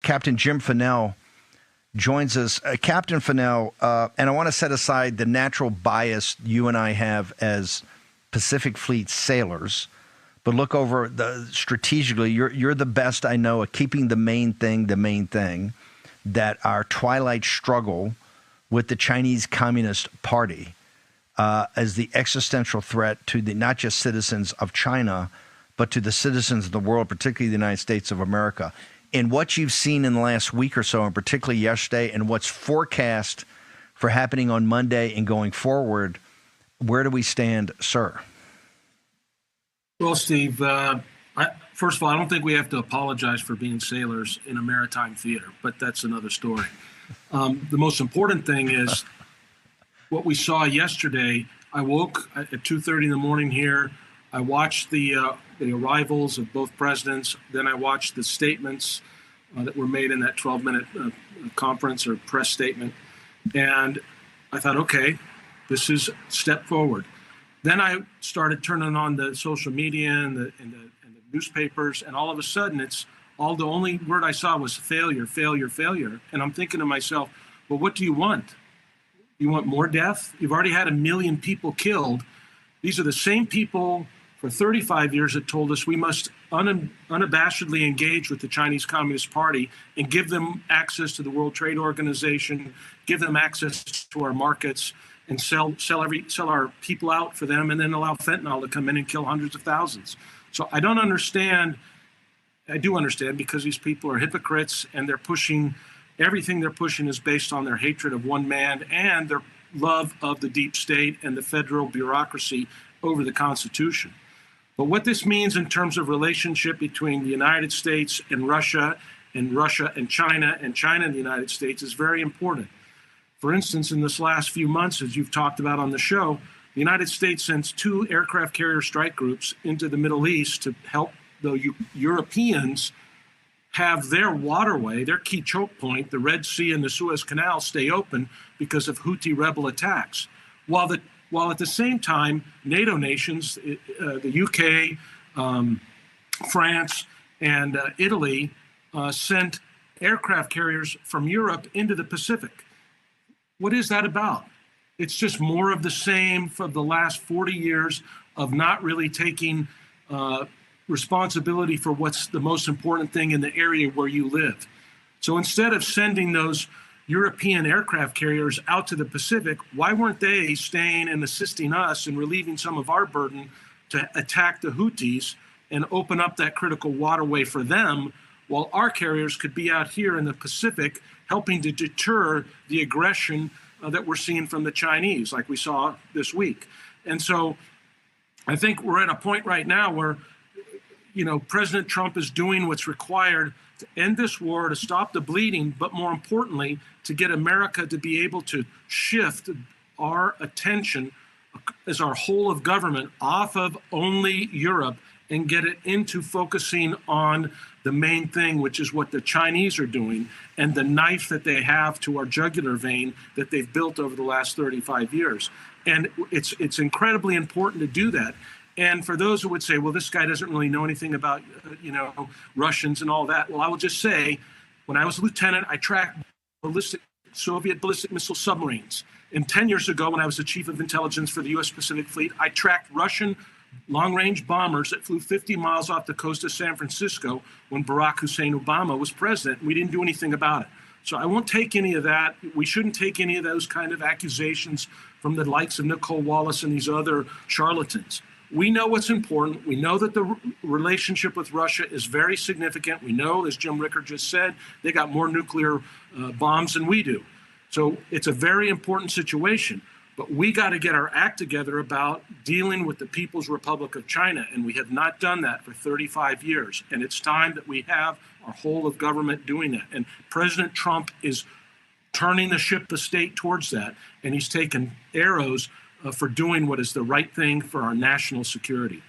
Captain Jim Fanell joins us. Captain Fanell, and I want to set aside the natural bias you and I have as Pacific Fleet sailors, but look over strategically. You're the best I know at keeping the main thing, that our twilight struggle with the Chinese Communist Party as the existential threat to not just citizens of China, but to the citizens of the world, particularly the United States of America. In what you've seen in the last week or so, and particularly yesterday, and what's forecast for happening on Monday and going forward, where do we stand, sir? Well, Steve, first of all, I don't think we have to apologize for being sailors in a maritime theater, but that's another story. The most important thing is what we saw yesterday. I woke at 2:30 in the morning here. I watched the arrivals of both presidents. Then I watched the statements that were made in that 12-minute conference or press statement. And I thought, okay, this is a step forward. Then I started turning on the social media and the newspapers, and all of a sudden the only word I saw was failure, failure, failure. And I'm thinking to myself, well, what do you want? You want more death? You've already had 1 million people killed. These are the same people for 35 years that told us we must unabashedly engage with the Chinese Communist Party and give them access to the World Trade Organization, give them access to our markets, and sell our people out for them, and then allow fentanyl to come in and kill hundreds of thousands. So I don't understand. I do understand, because these people are hypocrites, and everything they're pushing is based on their hatred of one man and their love of the deep state and the federal bureaucracy over the Constitution. But what this means in terms of relationship between the United States and Russia and China and the United States is very important. For instance, in this last few months, as you've talked about on the show, the United States sends 2 aircraft carrier strike groups into the Middle East to help the Europeans have their waterway, their key choke point, the Red Sea and the Suez Canal, stay open because of Houthi rebel attacks. While at the same time, NATO nations, the UK, France, and Italy sent aircraft carriers from Europe into the Pacific. What is that about? It's just more of the same for the last 40 years of not really taking responsibility for what's the most important thing in the area where you live. So instead of sending those European aircraft carriers out to the Pacific, why weren't they staying and assisting us and relieving some of our burden to attack the Houthis and open up that critical waterway for them, while our carriers could be out here in the Pacific helping to deter the aggression that we're seeing from the Chinese, like we saw this week. And so I think we're at a point right now where, President Trump is doing what's required to end this war, to stop the bleeding, but more importantly, to get America to be able to shift our attention as our whole of government off of only Europe and get it into focusing on the main thing, which is what the Chinese are doing, and the knife that they have to our jugular vein that they've built over the last 35 years. And it's incredibly important to do that. And for those who would say, well, this guy doesn't really know anything about, Russians and all that. Well, I will just say, when I was a lieutenant, I tracked Soviet ballistic missile submarines. And 10 years ago, when I was the chief of intelligence for the U.S. Pacific Fleet, I tracked Russian long-range bombers that flew 50 miles off the coast of San Francisco when Barack Hussein Obama was president. We didn't do anything about it. So I won't take any of that. We shouldn't take any of those kind of accusations from the likes of Nicole Wallace and these other charlatans. We know what's important. We know that the relationship with Russia is very significant. We know, as Jim Ricker just said, they got more nuclear bombs than we do. So it's a very important situation. But we got to get our act together about dealing with the People's Republic of China. And we have not done that for 35 years. And it's time that we have our whole of government doing that. And President Trump is turning the ship of state towards that. And he's taken arrows for doing what is the right thing for our national security.